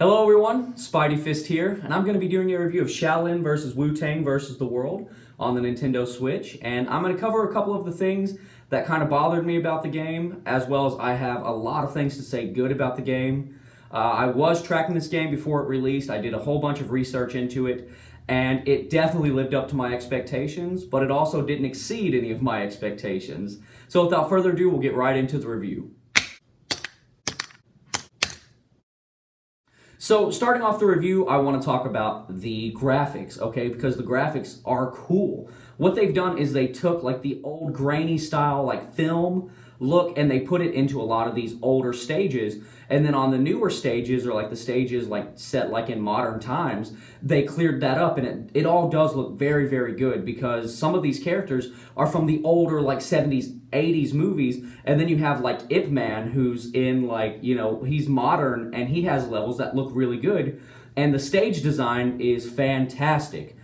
Hello everyone, Spidey Fist here, and I'm going to be doing a review of Shaolin versus WUTANG versus the World on the Nintendo Switch, and I'm going to cover a couple of the things that kind of bothered me about the game, as well as I have a lot of things to say good about the game. I was tracking this game before it released. I did a whole bunch of research into it, and it definitely lived up to my expectations, but it also didn't exceed any of my expectations. So without further ado, we'll get right into the review. So starting off the review, I want to talk about the graphics, okay? Because the graphics are cool. What they've done is they took like the old grainy style like film look and they put it into a lot of these older stages. And then on the newer stages, or like the stages like set like in modern times, they cleared that up and it all does look very, very good because some of these characters are from the older like 70s, 80s movies. And then you have like Ip Man, who's in like, you know, he's modern and he has levels that look really good. And the stage design is fantastic.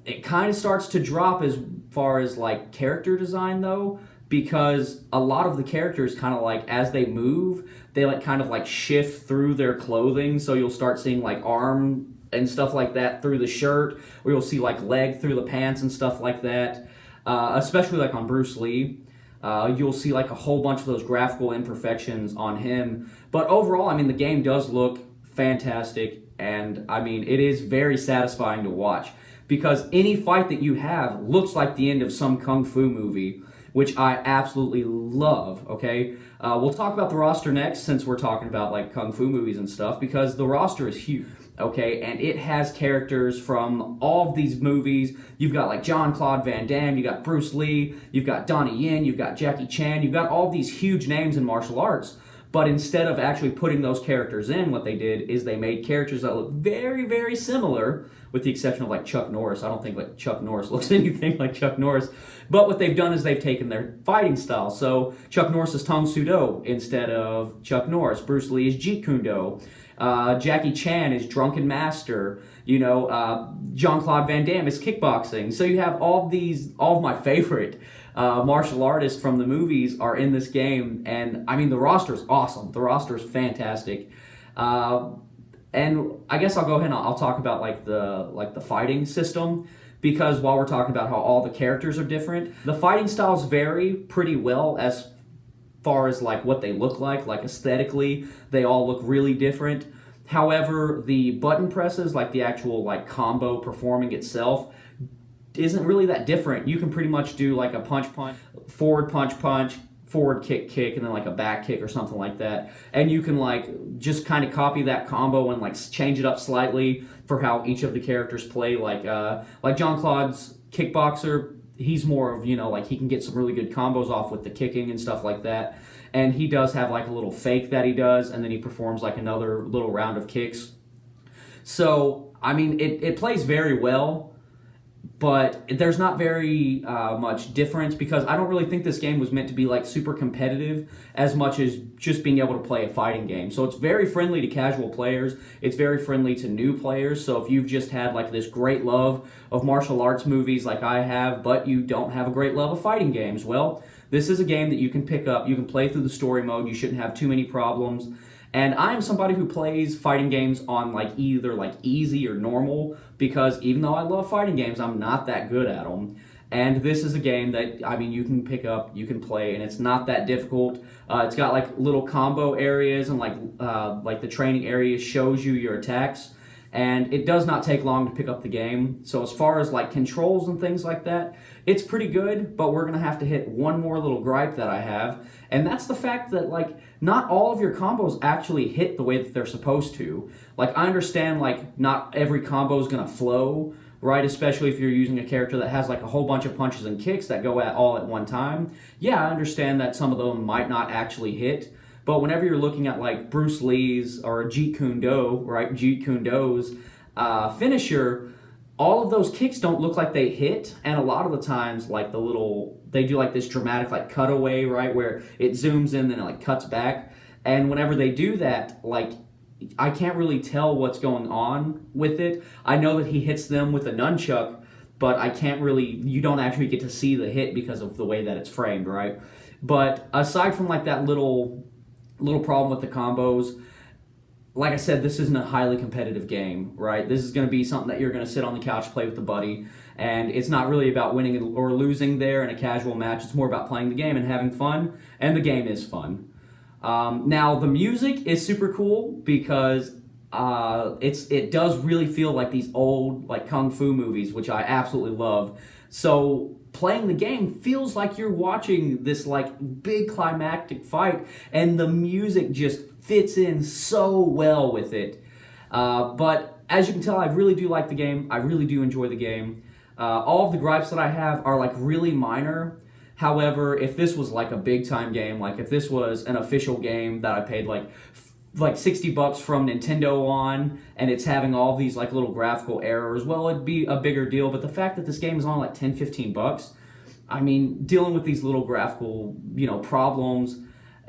It kind of starts to drop as far as like character design though, because a lot of the characters kind of like as they move, they like kind of like shift through their clothing. So you'll start seeing like arm and stuff like that through the shirt, or you'll see like leg through the pants and stuff like that. Especially like on Bruce Lee. You'll see like a whole bunch of those graphical imperfections on him. But overall, I mean, the game does look fantastic, and I mean, it is very satisfying to watch because any fight that you have looks like the end of some kung fu movie, which I absolutely love, okay? We'll talk about the roster next since we're talking about like kung fu movies and stuff, because the roster is huge, okay? And it has characters from all of these movies. You've got like Jean-Claude Van Damme, you got Bruce Lee, you've got Donnie Yen, you've got Jackie Chan, you've got all these huge names in martial arts. But instead of actually putting those characters in, what they did is they made characters that look very, very similar, with the exception of like Chuck Norris. I don't think like Chuck Norris looks anything like Chuck Norris. But what they've done is they've taken their fighting style. So Chuck Norris is Tang Soo Do instead of Chuck Norris. Bruce Lee is Jeet Kune Do. Jackie Chan is Drunken Master. You know, Jean-Claude Van Damme is kickboxing. So you have all of my favorite martial artists from the movies are in this game, and I mean the roster is awesome. The roster is fantastic, and I guess I'll go ahead and I'll talk about like the fighting system, because while we're talking about how all the characters are different, the fighting styles vary pretty well as far as like what they look like aesthetically. They all look really different. However, the button presses, like the actual like combo performing itself, isn't really that different. You can pretty much do like a punch, forward punch, forward kick, and then like a back kick or something like that. And you can like just kind of copy that combo and like change it up slightly for how each of the characters play. Like Jean-Claude's kickboxer, he's more of, you know, like he can get some really good combos off with the kicking and stuff like that. And he does have like a little fake that he does, and then he performs like another little round of kicks. So, I mean, it plays very well, but there's not very much difference, because I don't really think this game was meant to be like super competitive as much as just being able to play a fighting game. So it's very friendly to casual players. It's very friendly to new players. So if you've just had like this great love of martial arts movies like I have, but you don't have a great love of fighting games, well, this is a game that you can pick up. You can play through the story mode. You shouldn't have too many problems. And I'm somebody who plays fighting games on like either like easy or normal, because even though I love fighting games, I'm not that good at them. And this is a game that, I mean, you can pick up, you can play, and it's not that difficult. It's got like little combo areas, and like the training area shows you your attacks. And it does not take long to pick up the game. So as far as like controls and things like that, it's pretty good, but we're going to have to hit one more little gripe that I have, and that's the fact that like not all of your combos actually hit the way that they're supposed to. Like, I understand like not every combo is going to flow, right? Especially if you're using a character that has like a whole bunch of punches and kicks that go at all at one time. Yeah, I understand that some of them might not actually hit. But whenever you're looking at like Bruce Lee's or Jeet Kune Do, right? Jeet Kune Do's finisher, all of those kicks don't look like they hit, and a lot of the times like they do like this dramatic like cutaway, right, where it zooms in and it like cuts back. And whenever they do that, like I can't really tell what's going on with it. I know that he hits them with a nunchuck, but you don't actually get to see the hit because of the way that it's framed, right? But aside from like that little problem with the combos, like I said, this isn't a highly competitive game, right? This is going to be something that you're going to sit on the couch, play with a buddy, and it's not really about winning or losing there in a casual match. It's more about playing the game and having fun, and the game is fun. Now, the music is super cool because it does really feel like these old like kung fu movies, which I absolutely love. So playing the game feels like you're watching this like big climactic fight, and the music just fits in so well with it. But as you can tell, I really do like the game. I really do enjoy the game. All of the gripes that I have are like really minor. However, if this was like a big time game, like if this was an official game that I paid like $60 from Nintendo on, and it's having all these like little graphical errors, well, it'd be a bigger deal. But the fact that this game is on like $10-15, I mean, dealing with these little graphical, problems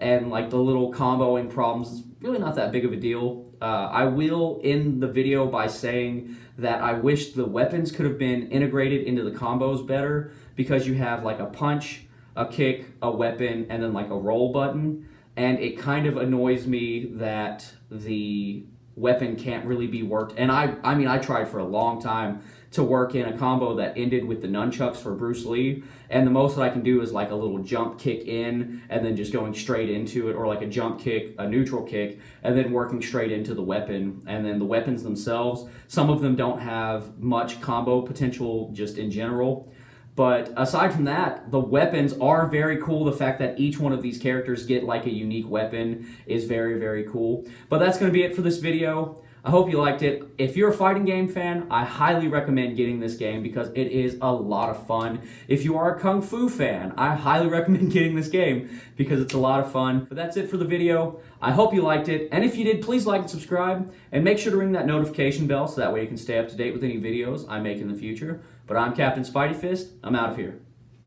and like the little comboing problems is really not that big of a deal. I will end the video by saying that I wish the weapons could have been integrated into the combos better, because you have like a punch, a kick, a weapon, and then like a roll button. And it kind of annoys me that the weapon can't really be worked. And I mean, I tried for a long time to work in a combo that ended with the nunchucks for Bruce Lee, and the most that I can do is like a little jump kick in and then just going straight into it, or like a jump kick, a neutral kick, and then working straight into the weapon. And then the weapons themselves, some of them don't have much combo potential just in general. But aside from that, the weapons are very cool. The fact that each one of these characters get like a unique weapon is very, very cool. But that's going to be it for this video. I hope you liked it. If you're a fighting game fan, I highly recommend getting this game because it is a lot of fun. If you are a Kung Fu fan, I highly recommend getting this game because it's a lot of fun. But that's it for the video. I hope you liked it. And if you did, please like and subscribe. And make sure to ring that notification bell so that way you can stay up to date with any videos I make in the future. But I'm Captain Spidey Fist. I'm out of here.